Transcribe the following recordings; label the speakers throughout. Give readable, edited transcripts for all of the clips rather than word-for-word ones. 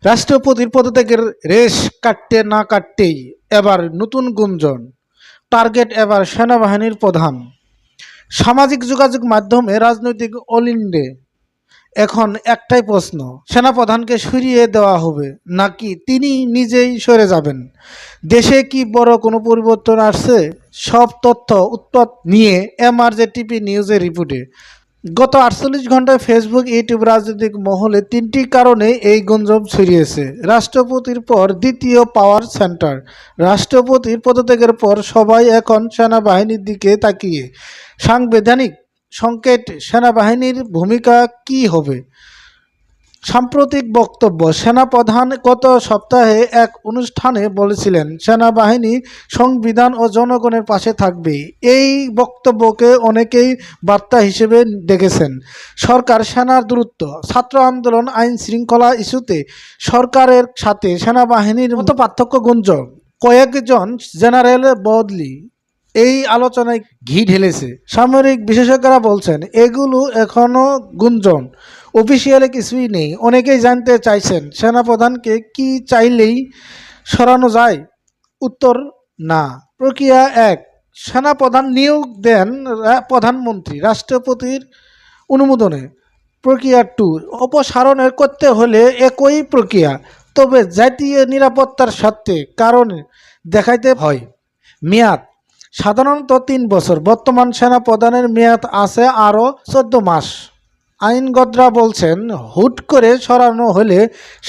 Speaker 1: রাষ্ট্রপতির পদত্যাগের রেশ কাটতে না কাটতেই এবার নতুন গুঞ্জন। টার্গেট এবার সেনাবাহিনীর প্রধান। সামাজিক যোগাযোগ মাধ্যমে রাজনৈতিক অলিন্ডে এখন একটাই প্রশ্ন, সেনাপ্রধানকে সরিয়ে দেওয়া হবে নাকি তিনি নিজেই সরে যাবেন? দেশে কি বড় কোনো পরিবর্তন আসছে? সব তথ্য উৎপাদ নিয়ে এমআরজেটিপি নিউজের রিপোর্টে। গত 48 ঘন্টায় ফেসবুক, ইউটিউব, রাজনৈতিক মহলে তিনটি কারণে এই গুঞ্জন ছড়িয়েছে। রাষ্ট্রপতির পর দ্বিতীয় পাওয়ার সেন্টার। রাষ্ট্রপতির পদত্যাগের পর সবাই এখন সেনাবাহিনীর দিকে তাকিয়ে। সাংবিধানিক সংকেত, সেনাবাহিনীর ভূমিকা কী হবে? সাম্প্রতিক বক্তব্য, সেনাপ্রধান গত সপ্তাহে এক অনুষ্ঠানে বলেছিলেন সেনাবাহিনী সংবিধান ও জনগণের পাশে থাকবে। এই বক্তব্যকে অনেকেই বার্তা হিসেবে দেখেছেন সরকার সেনার দূরত্ব, ছাত্র আন্দোলন, আইন শৃঙ্খলা ইস্যুতে সরকারের সাথে সেনাবাহিনীর মতো পার্থক্য। গুঞ্জন, কয়েকজন জেনারেল বদলি এই আলোচনায় ঘি ঢেলেছে। সামরিক বিশেষজ্ঞরা বলছেন এগুলো এখনও গুঞ্জন, অফিসিয়ালি কিছুই নেই। অনেকেই জানতে চাইছেন সেনাপ্রধানকে কি চাইলেই সরানো যায়? উত্তর, না। প্রক্রিয়া 1, সেনাপ্রধান নিয়োগ দেন প্রধানমন্ত্রী রাষ্ট্রপতির অনুমোদনে। প্রক্রিয়া 2, অপসারণের করতে হলে একই প্রক্রিয়া, তবে জাতীয় নিরাপত্তার স্বার্থে কারণে দেখাইতে হয়। মেয়াদ সাধারণত 3 বছর, বর্তমান সেনাপ্রধানের মেয়াদ আছে আরও 14 মাস। আইনজ্ঞরা বলছেন হুট করে সরানো হলে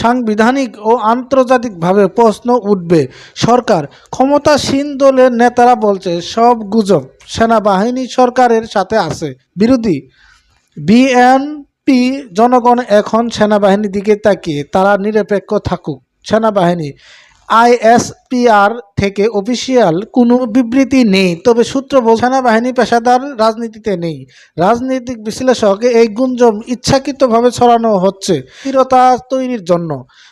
Speaker 1: সাংবিধানিক ও আন্তর্জাতিকভাবে প্রশ্ন উঠবে। সরকার ক্ষমতাসীন দলের নেতারা বলছে সব গুজব, সেনাবাহিনী সরকারের সাথে আছে। বিরোধী বিএনপি, জনগণ এখন সেনাবাহিনীর দিকে তাকিয়ে, তারা নিরপেক্ষ থাকুক। সেনাবাহিনী আইএসপিআর থেকে অফিসিয়াল কোনো বিবৃতি নেই, তবে সূত্র বলছে সেনাবাহিনী পেশাদার রাজনীতিতে নেই। রাজনৈতিক বিশ্লেষক, এই গুঞ্জন ইচ্ছাকৃতভাবে ছড়ানো হচ্ছে স্থিরতা তৈরির জন্য।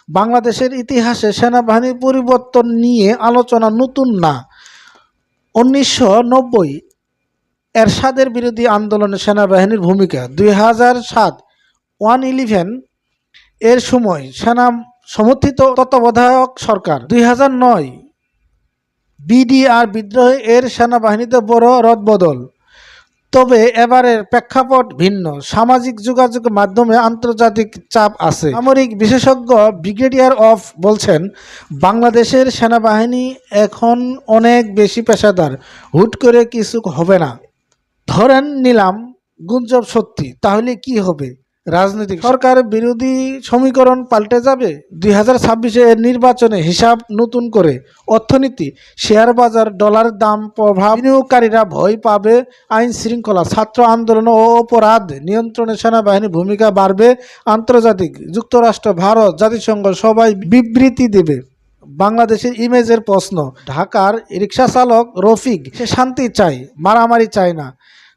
Speaker 1: বাংলাদেশের ইতিহাসে সেনাবাহিনীর পরিবর্তন নিয়ে আলোচনা নতুন না। 1990 এরশাদের বিরোধী আন্দোলনে সেনাবাহিনীর ভূমিকা, 2007 111 এর সময় সেনা সমর্থিত তত্ত্বাবধায়ক সরকার, 2009 বিডিআর বিদ্রোহে এর সেনাবাহিনীতে বড় রদবদল। তবে এবারের প্রেক্ষাপট ভিন্ন। সামাজিক যোগাযোগ মাধ্যমে আন্তর্জাতিক চাপ আছে। সামরিক বিশেষজ্ঞ ব্রিগেডিয়ার অফ বলছেন বাংলাদেশের সেনাবাহিনী এখন অনেক বেশি পেশাদার, হুট করে কিছু হবে না। ধরেন নিলাম গুঞ্জন সত্যি, তাহলে কি হবে? রাজনৈতিক সরকার বিরোধী সমীকরণ পাল্টে যাবে। 2026 এর নির্বাচনে হিসাব নতুন করে। অর্থনীতি, শেয়ার বাজার, ডলারের দাম প্রভাব, বিনিয়োগকারীরা ভয় পাবে। আইন শৃঙ্খলা, ছাত্র আন্দোলন ও অপরাধ নিয়ন্ত্রণে সেনাবাহিনীর ভূমিকা বাড়বে। আন্তর্জাতিক, যুক্তরাষ্ট্র, ভারত, জাতিসংঘ সবাই বিবৃতি দেবে। বাংলাদেশের ইমেজের প্রশ্ন, ঢাকার রিক্সা চালক রফিক সে শান্তি চায়, মারামারি চায় না।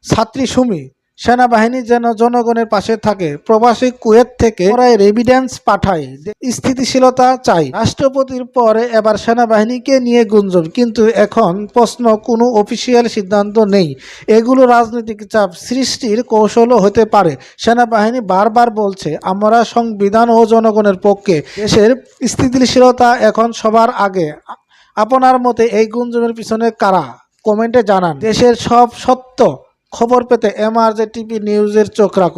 Speaker 1: ছাত্রী সুমি, সেনাবাহিনী যেন জনগণের পাশে থাকে। প্রবাসী কুয়েত থেকে ওরা এভিডেন্স পাঠায়, স্থিতিশীলতা চাই। রাষ্ট্রপতির পরে এবার সেনাবাহিনীকে নিয়ে গুঞ্জন, কিন্তু এখন প্রশ্ন কোনো অফিসিয়াল সিদ্ধান্ত নেই। এগুলো রাজনৈতিক চাপ সৃষ্টির কৌশলও হতে পারে। সেনাবাহিনী বারবার বলছে আমরা সংবিধান ও জনগণের পক্ষে। দেশের স্থিতিশীলতা এখন সবার আগে। আপনার মতে এই গুঞ্জনের পিছনে কারা? কমেন্টে জানান। দেশের সব সত্য খবর পেতে এমআরজেটিপি নিউজের চোখ রাখুন।